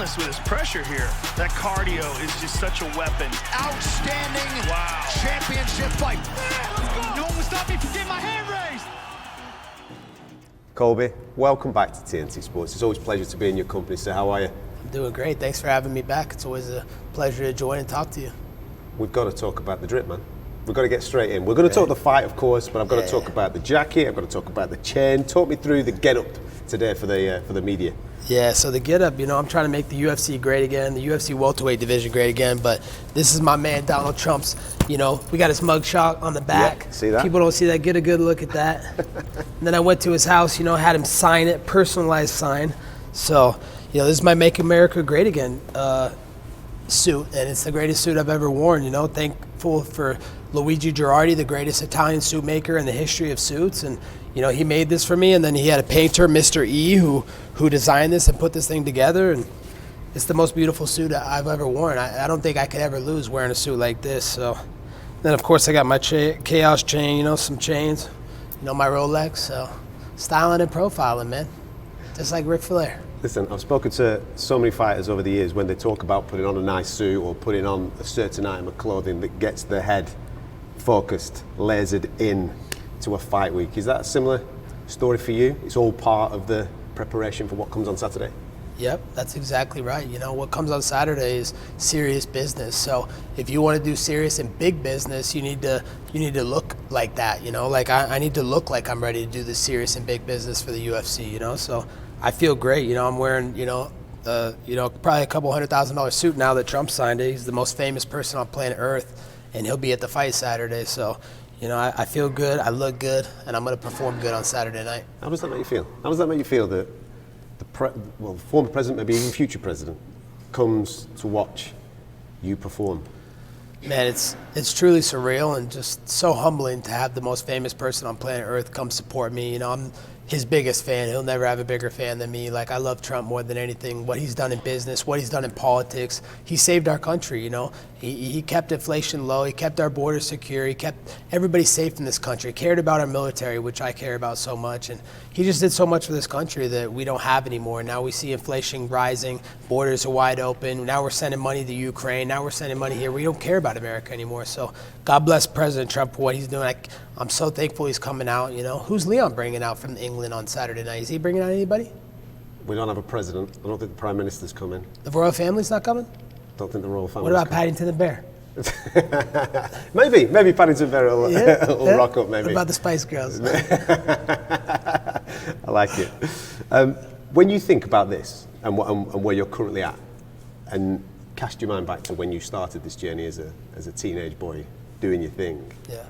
relentless with his pressure here. That cardio is just such a weapon. Outstanding championship fight. No one will stop me from getting my hand raised. Colby, welcome back to TNT Sports. It's always a pleasure to be in your company, sir. How are you? I'm doing great. Thanks for having me back. It's always a pleasure to join and talk to you. We've got to talk about the drip, man. We've got to get straight in. We're going to talk the fight, of course, but I've got to talk about the jacket. I've got to talk about the chain. Talk me through the get-up today for the media. Yeah, so the get-up, I'm trying to make the UFC great again, the UFC welterweight division great again, but this is my man Donald Trump's, we got his mugshot on the back. Yeah, see that? People don't see that. Get a good look at that. And then I went to his house, had him sign it, personalized sign. So, this is my Make America Great Again suit, and it's the greatest suit I've ever worn. Thankful for Luigi Girardi, the greatest Italian suit maker in the history of suits, and he made this for me, and then he had a painter, Mr. E, who designed this and put this thing together, and it's the most beautiful suit I've ever worn. I don't think I could ever lose wearing a suit like this. So then, of course, I got my Chaos chain, some chains, my Rolex. So styling and profiling, man, just like Ric Flair. Listen, I've spoken to so many fighters over the years when they talk about putting on a nice suit or putting on a certain item of clothing that gets their head focused, lasered in to a fight week. Is that a similar story for you? It's all part of the preparation for what comes on Saturday? Yep, that's exactly right. What comes on Saturday is serious business. So if you want to do serious and big business, you need to look like that. I need to look like I'm ready to do this serious and big business for the UFC. So I feel great. I'm wearing probably a couple $100,000 suit now that Trump signed it. He's the most famous person on planet Earth, and he'll be at the fight Saturday. So I feel good, I look good, and I'm going to perform good on Saturday night. How does that make you feel? How does that make you feel that the former president, maybe even future president, comes to watch you perform? Man, it's truly surreal and just so humbling to have the most famous person on planet Earth come support me. I'm his biggest fan. He'll never have a bigger fan than me. I love Trump more than anything. What he's done in business, what he's done in politics. He saved our country, He kept inflation low. He kept our borders secure. He kept everybody safe in this country. He cared about our military, which I care about so much. And he just did so much for this country that we don't have anymore. Now we see inflation rising. Borders are wide open. Now we're sending money to Ukraine. Now we're sending money here. We don't care about America anymore. So God bless President Trump for what he's doing. I'm so thankful he's coming out. Who's Leon bringing out from England on Saturday night? Is he bringing out anybody? We don't have a president. I don't think the Prime Minister's coming. The royal family's not coming? Don't think the royal family. What about Paddington the Bear? maybe Paddington Bear will rock up. Maybe. What about the Spice Girls? I like it. When you think about this and where you're currently at, and cast your mind back to when you started this journey as a teenage boy doing your thing. Yeah.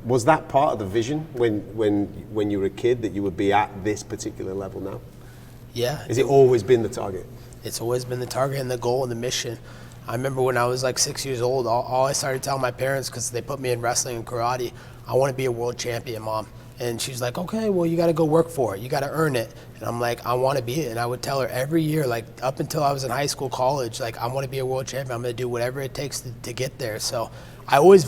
Was that part of the vision when you were a kid that you would be at this particular level now? Yeah. Has it always been the target? It's always been the target and the goal and the mission. I remember when I was 6 years old, all I started telling my parents, because they put me in wrestling and karate, I want to be a world champion, Mom. And she's like, okay, well, you got to go work for it. You got to earn it. And I'm like, I want to be it. And I would tell her every year, up until I was in high school, college, I want to be a world champion. I'm going to do whatever it takes to get there. So I always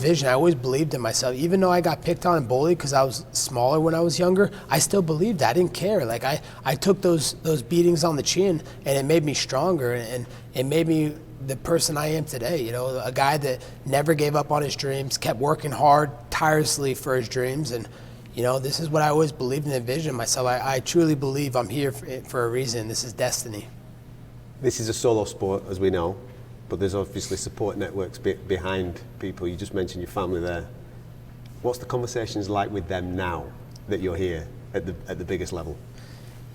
believed in myself. Even though I got picked on and bullied because I was smaller when I was younger, I still believed that. I didn't care. I took those beatings on the chin, and it made me stronger, and it made me the person I am today. A guy that never gave up on his dreams, kept working hard, tirelessly for his dreams, and this is what I always believed and envisioned myself. I truly believe I'm here for a reason. This is destiny. This is a solo sport, as we know, but there's obviously support networks behind people. You just mentioned your family there. What's the conversations like with them now that you're here at the biggest level?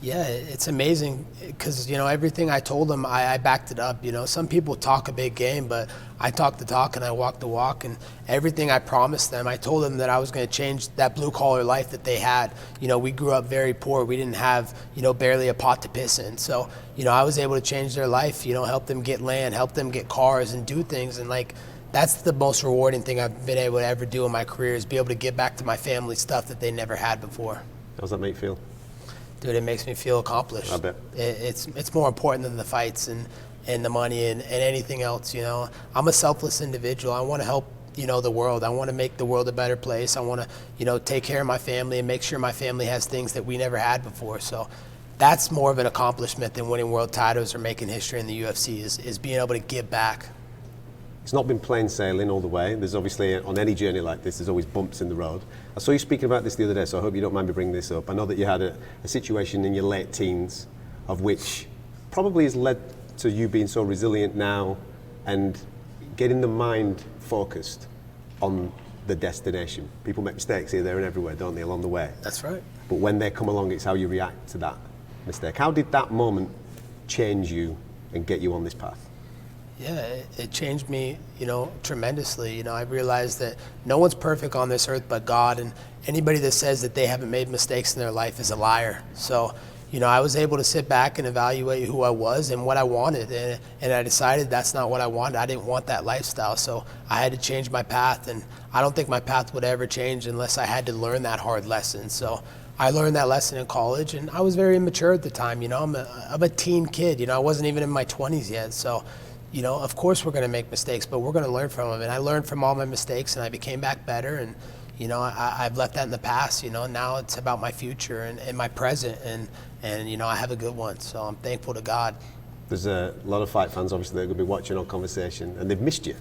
Yeah, it's amazing because, everything I told them, I backed it up. Some people talk a big game, but I talk the talk and I walk the walk. And everything I promised them, I told them that I was going to change that blue-collar life that they had. We grew up very poor. We didn't have, barely a pot to piss in. So, I was able to change their life, help them get land, help them get cars and do things. And, that's the most rewarding thing I've been able to ever do in my career, is be able to give back to my family stuff that they never had before. How does that make you feel? Dude, it makes me feel accomplished. I bet. It's more important than the fights and the money and anything else. I'm a selfless individual. I want to help the world. I want to make the world a better place. I want to take care of my family and make sure my family has things that we never had before. So that's more of an accomplishment than winning world titles or making history in the UFC, is being able to give back. It's not been plain sailing all the way. There's obviously, on any journey like this, there's always bumps in the road. I saw you speaking about this the other day, so I hope you don't mind me bringing this up. I know that you had a situation in your late teens of which probably has led to you being so resilient now and getting the mind focused on the destination. People make mistakes here, there and everywhere, don't they, along the way? That's right. But when they come along, it's how you react to that mistake. How did that moment change you and get you on this path? Yeah, it changed me, tremendously. I realized that no one's perfect on this earth but God, and anybody that says that they haven't made mistakes in their life is a liar. So, I was able to sit back and evaluate who I was and what I wanted, and I decided that's not what I wanted. I didn't want that lifestyle, so I had to change my path, and I don't think my path would ever change unless I had to learn that hard lesson. So I learned that lesson in college, and I was very immature at the time. I'm a teen kid. I wasn't even in my 20s yet, so of course we're going to make mistakes, but we're going to learn from them. And I learned from all my mistakes, and I became back better. And I've left that in the past. Now it's about my future and my present, and I have a good one. So I'm thankful to God. There's a lot of fight fans, obviously, that are going to be watching our conversation, and they've missed you.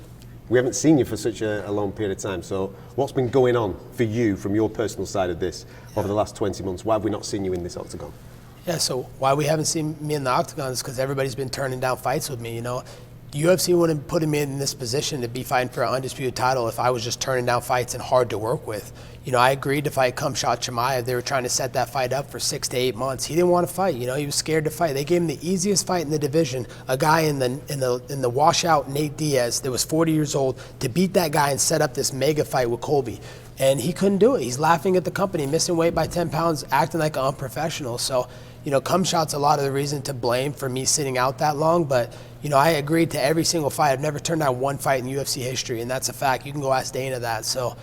We haven't seen you for such a long period of time. So what's been going on for you from your personal side of this over the last 20 months? Why have we not seen you in this octagon? Yeah, so why we haven't seen me in the octagon is because everybody's been turning down fights with me. UFC wouldn't have put me in this position to be fighting for an undisputed title if I was just turning down fights and hard to work with. I agreed to fight Khamzat Chimaev. They were trying to set that fight up for 6 to 8 months. He didn't want to fight. He was scared to fight. They gave him the easiest fight in the division, a guy in the washout Nate Diaz that was 40 years old, to beat that guy and set up this mega fight with Colby. And he couldn't do it. He's laughing at the company, missing weight by 10 pounds, acting like an unprofessional. So, Khamzat's a lot of the reason to blame for me sitting out that long, but I agreed to every single fight. I've never turned down one fight in UFC history, and that's a fact. You can go ask Dana that. So,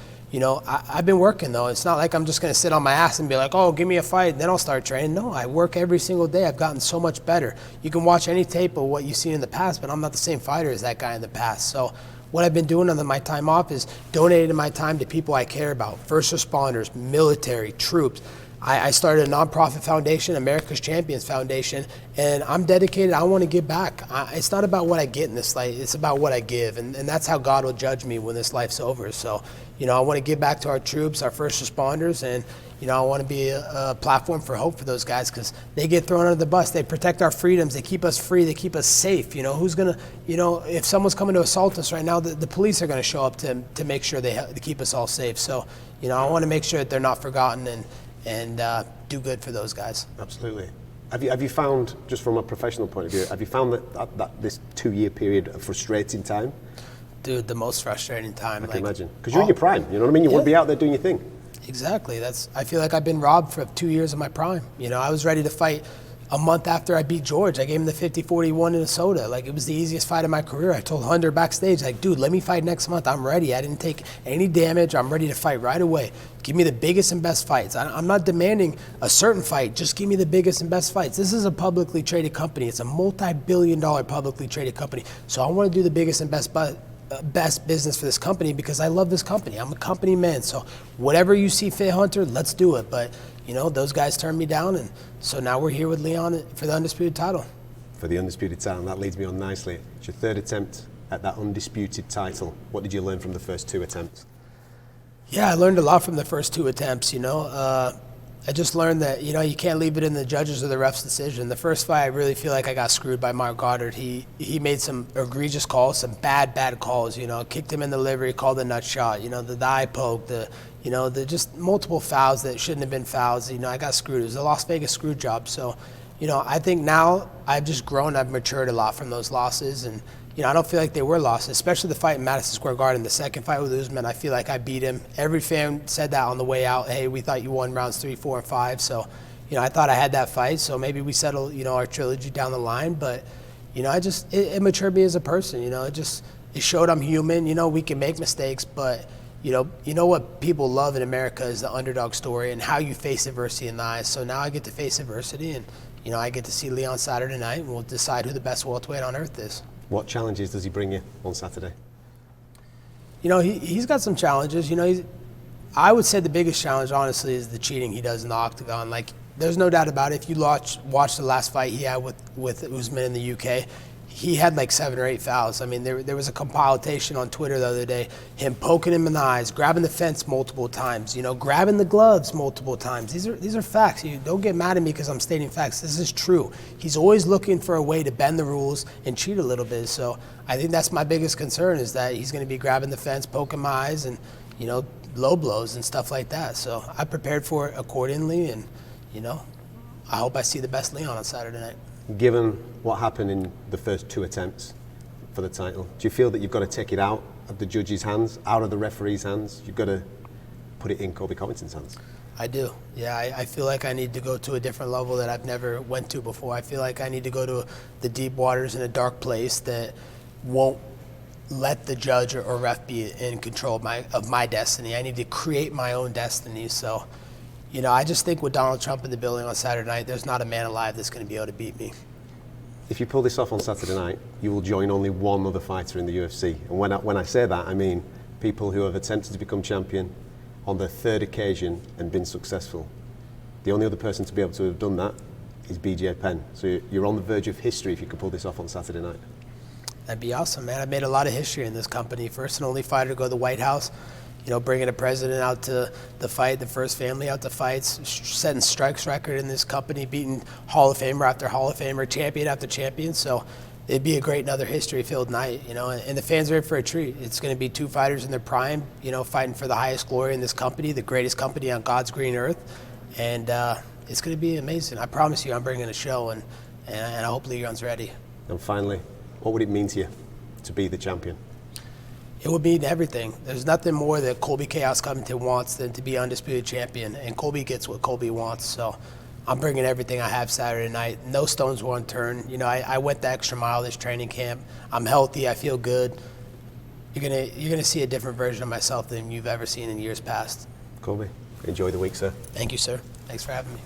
I've been working, though. It's not like I'm just going to sit on my ass and be like, oh, give me a fight, then I'll start training. No, I work every single day. I've gotten so much better. You can watch any tape of what you've seen in the past, but I'm not the same fighter as that guy in the past. So what I've been doing on my time off is donating my time to people I care about, first responders, military, troops. I started a nonprofit foundation, America's Champions Foundation, and I'm dedicated. I want to give back. It's not about what I get in this life. It's about what I give, and that's how God will judge me when this life's over. So, I want to give back to our troops, our first responders, and, I want to be a platform for hope for those guys because they get thrown under the bus. They protect our freedoms. They keep us free. They keep us safe. Who's going to, if someone's coming to assault us right now, the police are going to show up to make sure they keep us all safe. So, I want to make sure that they're not forgotten and do good for those guys. Absolutely. Have you found, just from a professional point of view, have you found that this 2-year period a frustrating time? Dude, the most frustrating time. I can imagine. Because you're in your prime, you know what I mean? You want to be out there doing your thing. Exactly. I feel like I've been robbed for 2 years of my prime. I was ready to fight a month after I beat George. I gave him the 50-41 in a soda. It was the easiest fight of my career. I told Hunter backstage, dude, let me fight next month. I'm ready. I didn't take any damage. I'm ready to fight right away. Give me the biggest and best fights. I'm not demanding a certain fight. Just give me the biggest and best fights. This is a publicly traded company. It's a multi-billion-dollar publicly traded company. So I want to do the biggest and best business for this company because I love this company. I'm a company man. So whatever you see fit, Hunter, let's do it. But those guys turned me down, and so now we're here with Leon for the undisputed title. For the undisputed title, and that leads me on nicely. It's your third attempt at that undisputed title. What did you learn from the first 2 attempts? Yeah, I learned a lot from the first 2 attempts. I just learned that, you can't leave it in the judges or the ref's decision. The first fight, I really feel like I got screwed by Mark Goddard. He made some egregious calls, some bad calls, kicked him in the liver, he called a nut shot, the eye poke, the just multiple fouls that shouldn't have been fouls. I got screwed. It was a Las Vegas screw job. So, I think now I've just grown, I've matured a lot from those losses, and I don't feel like they were losses, especially the fight in Madison Square Garden. The second fight with Usman, I feel like I beat him. Every fan said that on the way out. Hey, we thought you won rounds 3, 4, and 5. So, I thought I had that fight. So maybe we settle, our trilogy down the line. But, it matured me as a person. It showed I'm human. We can make mistakes, but what people love in America is the underdog story and how you face adversity in the eyes. So now I get to face adversity, and I get to see Leon Saturday night, and we'll decide who the best welterweight on earth is. What challenges does he bring you on Saturday? He's got some challenges. I would say the biggest challenge, honestly, is the cheating he does in the octagon. there's no doubt about it. If you watch the last fight he had with Usman in the UK, he had like 7 or 8 fouls. I mean, there was a compilation on Twitter the other day, him poking him in the eyes, grabbing the fence multiple times, grabbing the gloves multiple times. These are facts. You don't get mad at me because I'm stating facts. This is true. He's always looking for a way to bend the rules and cheat a little bit. So I think that's my biggest concern, is that he's going to be grabbing the fence, poking my eyes, and low blows and stuff like that. So I prepared for it accordingly, and I hope I see the best Leon on Saturday night. Given what happened in the first 2 attempts for the title, do you feel that you've got to take it out of the judges' hands, out of the referee's hands? You've got to put it in Colby Covington's hands? I do. Yeah, I feel like I need to go to a different level that I've never went to before. I feel like I need to go to the deep waters in a dark place that won't let the judge or ref be in control of my destiny. I need to create my own destiny. So, I just think with Donald Trump in the building on Saturday night, there's not a man alive that's going to be able to beat me. If you pull this off on Saturday night, you will join only one other fighter in the UFC. And when I say that, I mean people who have attempted to become champion on their 3rd occasion and been successful. The only other person to be able to have done that is BJ Penn. So you're on the verge of history if you could pull this off on Saturday night. That'd be awesome, man. I made a lot of history in this company. First and only fighter to go to the White House. Bringing a president out to the fight, the first family out to fights, setting strikes record in this company, beating Hall of Famer after Hall of Famer, champion after champion. So it'd be a great another history-filled night, and the fans are in for a treat. It's going to be 2 fighters in their prime, fighting for the highest glory in this company, the greatest company on God's green earth, and it's going to be amazing. I promise you, I'm bringing a show, and I hope Leon's ready. And finally, what would it mean to you to be the champion? It would mean everything. There's nothing more that Colby Chaos Covington wants than to be undisputed champion, and Colby gets what Colby wants. So I'm bringing everything I have Saturday night. No stones were unturned. I went the extra mile this training camp. I'm healthy. I feel good. You're gonna see a different version of myself than you've ever seen in years past. Colby, enjoy the week, sir. Thank you, sir. Thanks for having me.